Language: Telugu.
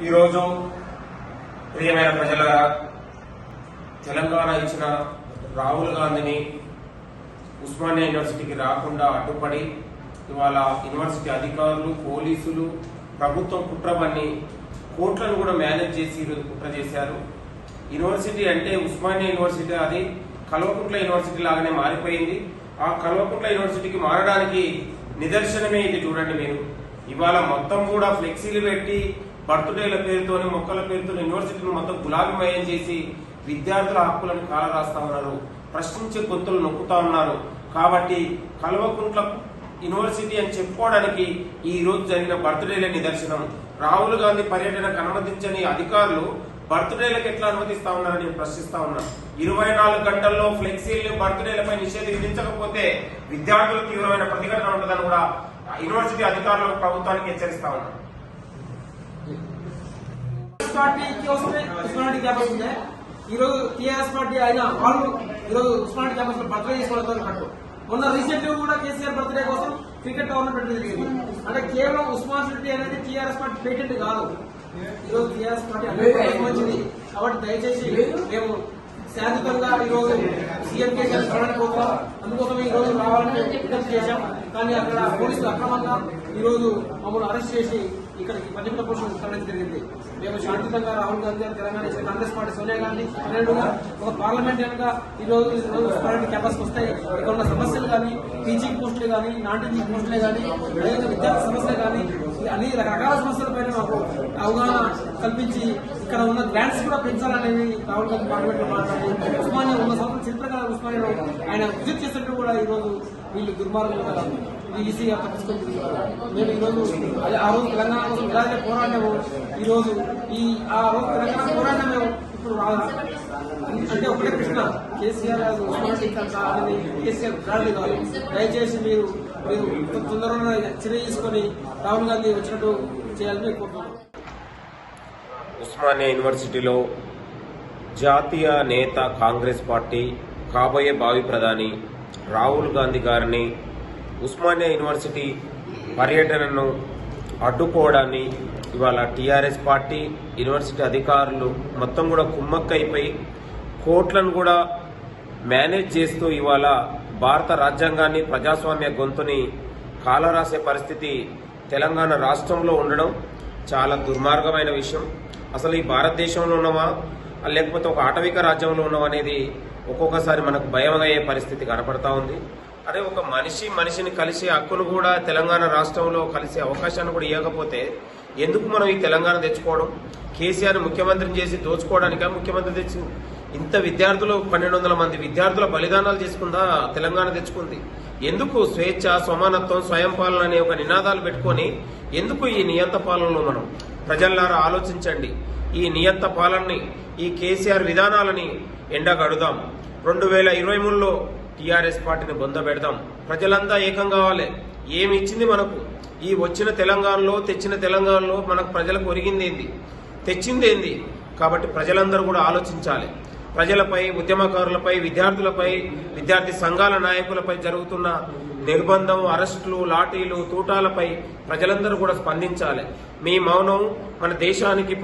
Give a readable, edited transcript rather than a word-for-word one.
ఈరోజు ప్రియమైన ప్రజలారా, తెలంగాణ ఇచ్చిన రాహుల్ గాంధీని ఉస్మానియా యూనివర్సిటీకి రాకుండా అడ్డుపడి ఇవాళ యూనివర్సిటీ అధికారులు, పోలీసులు, ప్రభుత్వం కుట్రవన్నీ కోట్లను కూడా మేనేజ్ చేసి ఈరోజు కుట్ర చేశారు. యూనివర్సిటీ అంటే ఉస్మానియా యూనివర్సిటీ అది కల్వకుంట్ల యూనివర్సిటీ లాగానే మారిపోయింది. ఆ కల్వకుంట్ల యూనివర్సిటీకి మారడానికి నిదర్శనమే ఇది. చూడండి మీరు, ఇవాళ మొత్తం కూడా ఫ్లెక్సీలు పెట్టి బర్త్డేల పేరుతోని, మొక్కల పేరుతో యూనివర్సిటీని మొత్తం గులాబీమయం చేసి విద్యార్థుల హక్కులను కాలరాస్తా ఉన్నారు, ప్రశ్నించే గొంతులు నొక్కుతా ఉన్నారు. కాబట్టి కల్వకుంట్ల యూనివర్సిటీ అని చెప్పుకోవడానికి ఈ రోజు జరిగిన బర్త్డేల నిదర్శనం. రాహుల్ గాంధీ పర్యటనకు అనుమతించని అధికారులు బర్త్డేలకు ఎట్లా అనుమతిస్తా ఉన్నారని నేను ప్రశ్నిస్తా ఉన్నాను. 24 గంటల్లో ఫ్లెక్సీలు బర్త్డేలపై నిషేధం విధించకపోతే విద్యార్థులకు తీవ్రమైన ప్రతిఘటన ఉంటుందని కూడా యూనివర్సిటీ అధికారులకు, ప్రభుత్వానికి హెచ్చరిస్తా ఉన్నాను. ఈరోజు టీఆర్ఎస్ పార్టీ అయిన వాళ్ళు ఈరోజు ఉస్మానియా క్యాంపస్ లో బర్త్డే చేసుకోవడంతో కట్టు. మొన్న రీసెంట్ కూడా కేసీఆర్ బర్త్డే కోసం క్రికెట్ టోర్నమెంట్ పెట్టడం జరిగింది. అంటే కేవలం ఉస్మానియా అనేది టీఆర్ఎస్ పార్టీ పేటెంట్ కాదు. ఈరోజు టీఆర్ఎస్ పార్టీ అన్ని మంచిది. కాబట్టి దయచేసి మేము శాంతియుతంగా ఈరోజు సీఎం కేసీఆర్ చూడడానికి పోతున్నాం. అందుకోసం ఈ రోజు రావాలని విజ్ఞప్తి చేశాం. కానీ అక్కడ పోలీసులు అక్రమంగా ఈరోజు మమ్మల్ని అరెస్ట్ చేసి ఇక్కడికి పంజాబ్ పోలీసులు తరలించడం జరిగింది. మేము శాంతియుతంగా రాహుల్ గాంధీ గారు, తెలంగాణ ఇచ్చిన కాంగ్రెస్ పార్టీ సోనియా గాంధీ ఒక పార్లమెంటరీ గా ఈ రోజు క్యాంపస్ వస్తాయి. ఇక్కడ ఉన్న సమస్యలు కానీ, టీచింగ్ పోస్టులు కానీ, నాన్ టీచింగ్ పోస్టులే కానీ, విద్యార్థి సమస్యలు కానీ, అన్ని రకరకాల సమస్యలపైన మాకు అవగాహన కల్పించి ఇక్కడ ఉన్న గ్రాంట్స్ కూడా పెంచాలనేది రాహుల్ గాంధీ పార్లమెంట్ లో మాట్లాడి ఉస్మానియా 100 సంవత్సరాల చరిత్ర గల ఉస్మానియాలో ఆయన విజిట్ చేసినట్టు కూడా ఈ రోజు వీళ్ళు దుర్మార్గులు ఈసీగా తప్పించుకొని మేము ఈ రోజు ఆ రోజు తెలంగాణ కోసం ఎలాగైతే పోరాడినామో ఈ రోజు ఆ రోజు తెలంగాణ పోరాడినా మేము ఇప్పుడు అంటే ఒకటే ప్రశ్న, కేసీఆర్ కేసీఆర్ బ్రాండ్ కాదు. దయచేసి మీరు తొందరగా చర్య తీసుకొని రాహుల్ గాంధీ వచ్చినట్టు చేయాలని కోరుతున్నాం. ఉస్మానియా యూనివర్సిటీలో జాతీయ నేత, కాంగ్రెస్ పార్టీ కాబోయే భావి ప్రధాని రాహుల్ గాంధీ గారిని ఉస్మానియా యూనివర్సిటీ పర్యటనను అడ్డుకోవడాన్ని ఇవాళ టీఆర్ఎస్ పార్టీ, యూనివర్సిటీ అధికారులు మొత్తం కూడా కుమ్మక్కైపోయి కోట్లను కూడా మేనేజ్ చేస్తూ ఇవాళ భారత రాజ్యాంగాన్ని, ప్రజాస్వామ్య గొంతుని కాలరాసే పరిస్థితి తెలంగాణ రాష్ట్రంలో ఉండడం చాలా దుర్మార్గమైన విషయం. అసలు ఈ భారతదేశంలో ఉన్నామా లేకపోతే ఒక ఆటవిక రాజ్యంలో ఉన్నామా అనేది ఒక్కొక్కసారి మనకు భయం అయ్యే పరిస్థితి కనపడతా ఉంది. అదే ఒక మనిషిని కలిసే హక్కును కూడా తెలంగాణ రాష్ట్రంలో కలిసే అవకాశాన్ని కూడా ఇవ్వకపోతే ఎందుకు మనం ఈ తెలంగాణ తెచ్చుకోవడం? కేసీఆర్ ముఖ్యమంత్రిని చేసి దోచుకోవడానికా ముఖ్యమంత్రి తెచ్చింది? ఇంత విద్యార్థులు 1200 మంది విద్యార్థుల బలిదానాలు చేసుకుందా తెలంగాణ తెచ్చుకుంది? ఎందుకు స్వేచ్ఛ, సమానత్వం, స్వయం పాలన అనే ఒక నినాదాలు పెట్టుకొని ఎందుకు ఈ నియంత పాలనలో? మనం ప్రజల్లారా ఆలోచించండి. ఈ నియంత పాలనని, ఈ కేసీఆర్ విధానాలని ఎండగడుదాం. 2023లో టీఆర్ఎస్ పార్టీని బొందబెడదాం. ప్రజలంతా ఏకం కావాలి. ఏమి ఇచ్చింది మనకు? ఈ వచ్చిన తెలంగాణలో, తెచ్చిన తెలంగాణలో మనకు ప్రజలకు ఒరిగిందేంది, తెచ్చిందేంది? కాబట్టి ప్రజలందరూ కూడా ఆలోచించాలి. ప్రజలపై, ఉద్యమకారులపై, విద్యార్థులపై, విద్యార్థి సంఘాల నాయకులపై జరుగుతున్న నిర్బంధం, అరెస్టులు, లాఠీలు, తూటాలపై ప్రజలందరూ కూడా స్పందించాలి. మీ మౌనం మన దేశానికి